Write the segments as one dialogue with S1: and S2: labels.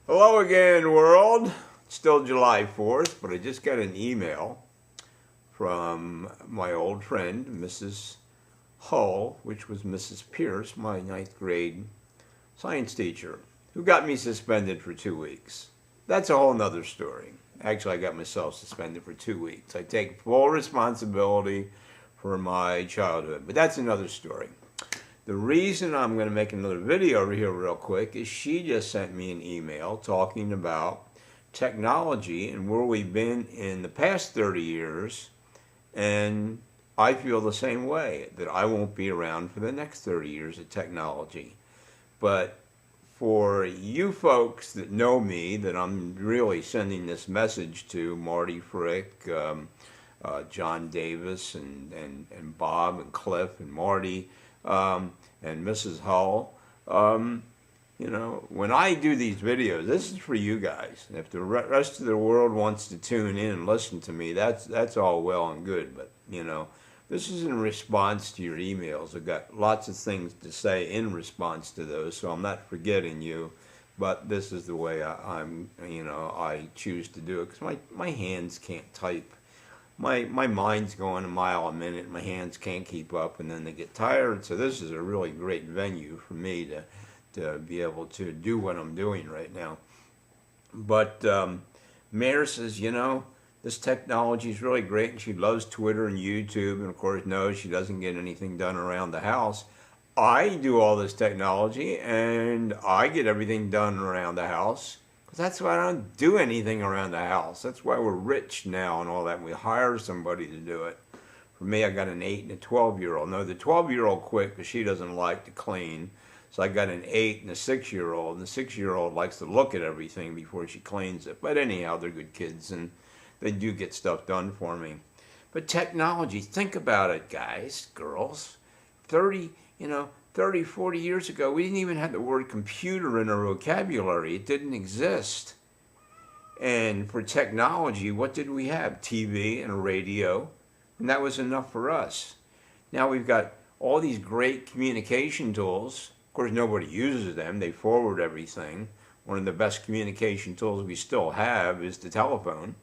S1: Hello again, world. It's still July 4th, but I just got an email from my old friend, Mrs. Hull, which was Mrs. Pierce, my ninth grade science teacher, who got me suspended for 2 weeks. That's a whole nother story. Actually, I got myself suspended for 2 weeks. I take full responsibility for my childhood, but that's another story. The reason I'm going to make another video over here real quick is she just sent me an email talking about technology and where we've been in the past 30 years, and I feel the same way, that I won't be around for the next 30 years of technology. But for you folks that know me, that I'm really sending this message to, Marty Frick, John Davis, and Bob and Cliff and Marty, and Mrs. Hull. When I do these videos, this is for you guys. If the rest of the world wants to tune in and listen to me, that's all well and good. But, this is in response to your emails. I've got lots of things to say in response to those, so I'm not forgetting you. But this is the way I choose to do it, because my hands can't type. My mind's going a mile a minute, my hands can't keep up, and then they get tired. So this is a really great venue for me to be able to do what I'm doing right now. But Mare says, this technology is really great, and she loves Twitter and YouTube, and of course knows she doesn't get anything done around the house. I do all this technology, and I get everything done around the house. That's why I don't do anything around the house. That's why we're rich now and all that. We hire somebody to do it. For me, I got an 8 and a 12-year-old. No, the 12-year-old quit because she doesn't like to clean. So I got an 8 and a 6-year-old. And the 6-year-old likes to look at everything before she cleans it. But anyhow, they're good kids, and they do get stuff done for me. But technology, think about it, guys, girls. 30, 40 years ago, we didn't even have the word computer in our vocabulary. It didn't exist. And for technology, what did we have? TV and a radio, and that was enough for us. Now we've got all these great communication tools. Of course, nobody uses them. They forward everything. One of the best communication tools we still have is the telephone.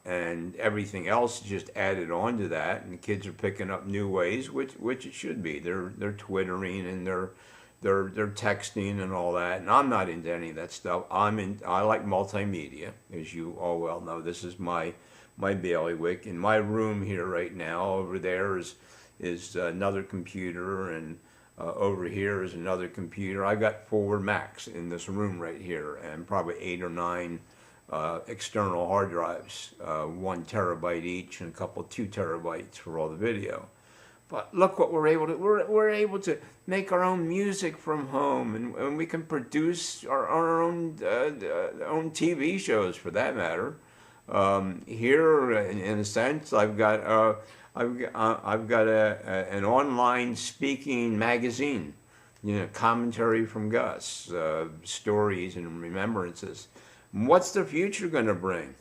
S1: And everything else just added on to that, and the kids are picking up new ways, which it should be. They're twittering and they're texting and all that, and I'm not into any of that stuff. I like multimedia, as you all well know. This is my bailiwick. In my room here right now, over there is another computer, and over here is another computer. I got 4 Macs in this room right here, and probably 8 or 9 external hard drives, 1 terabyte each, and a couple 2 terabytes for all the video. But look what we're able to. We're able to make our own music from home, and we can produce our own TV shows, for that matter. Here, in a sense, I've got an online speaking magazine. Commentary from Gus, stories and remembrances. What's the future going to bring?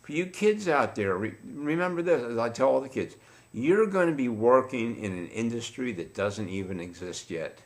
S1: For you kids out there, remember this, as I tell all the kids, you're going to be working in an industry that doesn't even exist yet.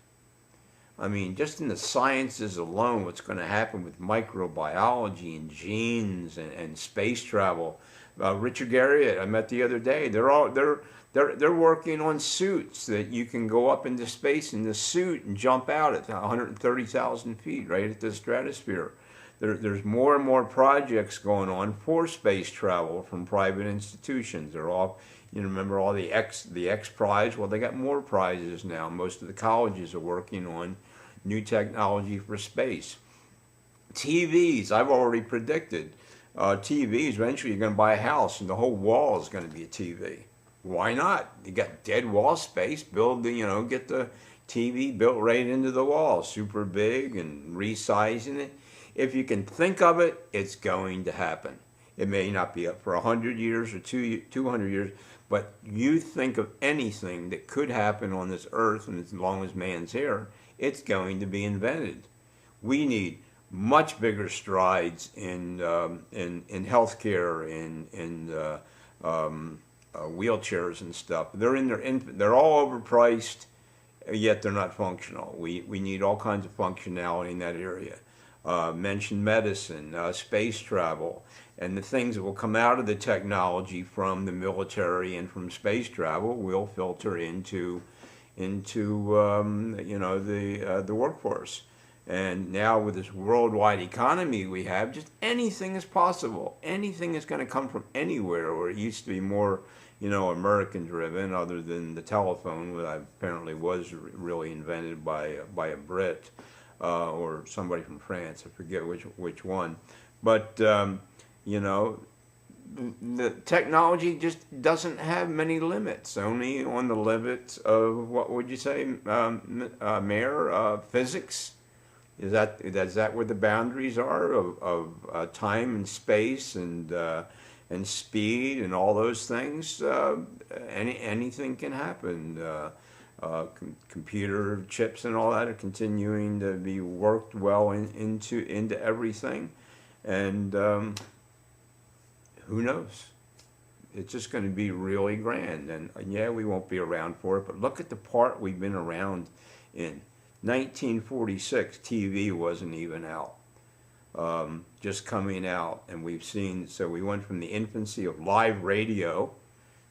S1: I mean, just in the sciences alone, what's going to happen with microbiology and genes and space travel. Richard Garriott, I met the other day, they're working on suits that you can go up into space in the suit and jump out at 130,000 feet, right at the stratosphere. There's more and more projects going on for space travel from private institutions. They're all, remember all the X Prize? Well, they got more prizes now. Most of the colleges are working on new technology for space. TVs, I've already predicted. TVs, eventually you're going to buy a house and the whole wall is going to be a TV. Why not? You got dead wall space, get the TV built right into the wall, super big, and resizing it. If you can think of it, it's going to happen. It may not be up for 100 years or 200 years, but you think of anything that could happen on this earth, and as long as man's here, it's going to be invented. We need much bigger strides in healthcare, in wheelchairs and stuff. They're all overpriced. yet they're not functional. We need all kinds of functionality in that area. Mentioned medicine, space travel, and the things that will come out of the technology from the military and from space travel will filter into the workforce. And now with this worldwide economy we have, just anything is possible. Anything is going to come from anywhere, where it used to be more, American driven, other than the telephone, that apparently was really invented by a Brit or somebody from France. I forget which one. But, the technology just doesn't have many limits, only on the limits of, what would you say, Mayor, physics? Is that where the boundaries are of time and space and speed and all those things? Anything can happen. Computer chips and all that are continuing to be worked well into everything, and who knows? It's just going to be really grand, and yeah, we won't be around for it. But look at the part we've been around in. 1946, TV wasn't even out, just coming out, and we've seen. So we went from the infancy of live radio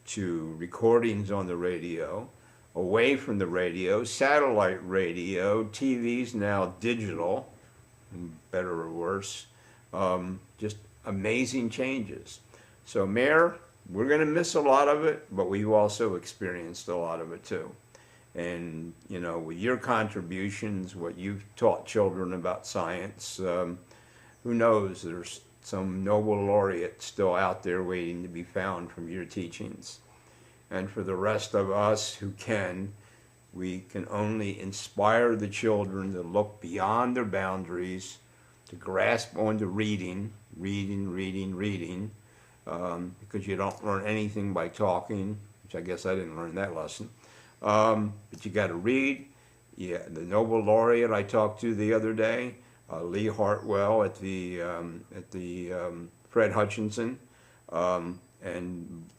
S1: to recordings on the radio, away from the radio, satellite radio, TV's now digital, better or worse. Just amazing changes. So, Mayor, we're going to miss a lot of it, but we've also experienced a lot of it too. And, with your contributions, what you've taught children about science, who knows, there's some Nobel laureate still out there waiting to be found from your teachings. And for the rest of us who we can only inspire the children to look beyond their boundaries, to grasp onto reading, because you don't learn anything by talking, which I guess I didn't learn that lesson. But you got to read. Yeah, the Nobel laureate I talked to the other day, Lee Hartwell at the Fred Hutchinson, and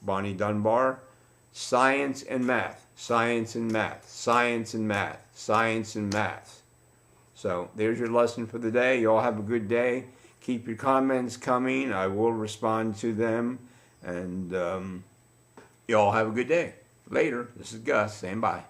S1: Bonnie Dunbar. Science and math, science and math, science and math, science and math. So there's your lesson for the day. You all have a good day. Keep your comments coming. I will respond to them. And you all have a good day. Later. This is Gus saying bye.